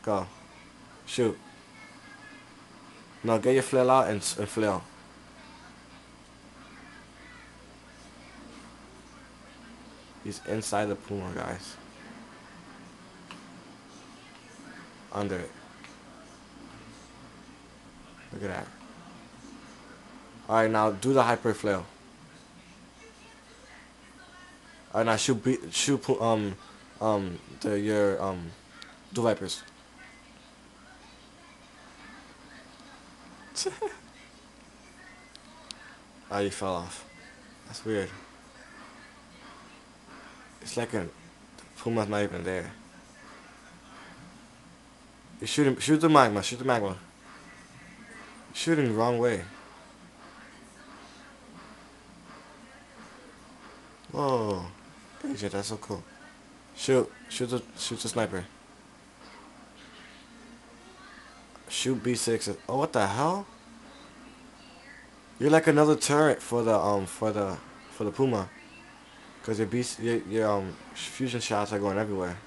Go. Shoot. No, get your flail out and flail. He's inside the Puma, guys. Under it. Look at that. Alright, now do the hyper flail. Alright, now shoot your do vipers. Ah, you fell off. That's weird. It's like the Puma's not even there. You shoot the magma, shoot the magma. You're shooting the wrong way. Whoa. Agent, that's so cool. Shoot the sniper. Shoot B6. Oh, what the hell? You're like another turret for the Puma. Cause your fusion shots are going everywhere.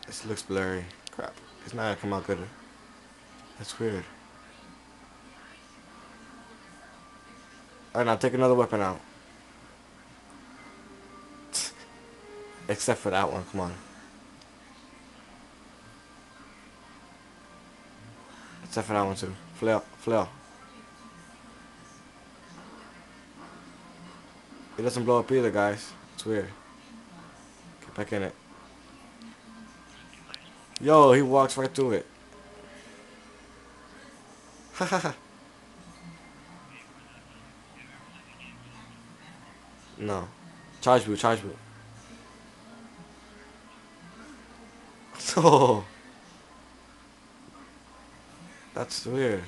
This looks blurry. Crap. It's not gonna come out good. That's weird. Alright, now take another weapon out. Except for that one, come on. Except for that one too. Flail, flail. It doesn't blow up either, guys. It's weird. Get back in it. Yo, he walks right through it. Hahaha. No. Charge boot, charge boot. Oh, that's weird.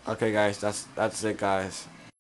Okay, guys, that's it, guys.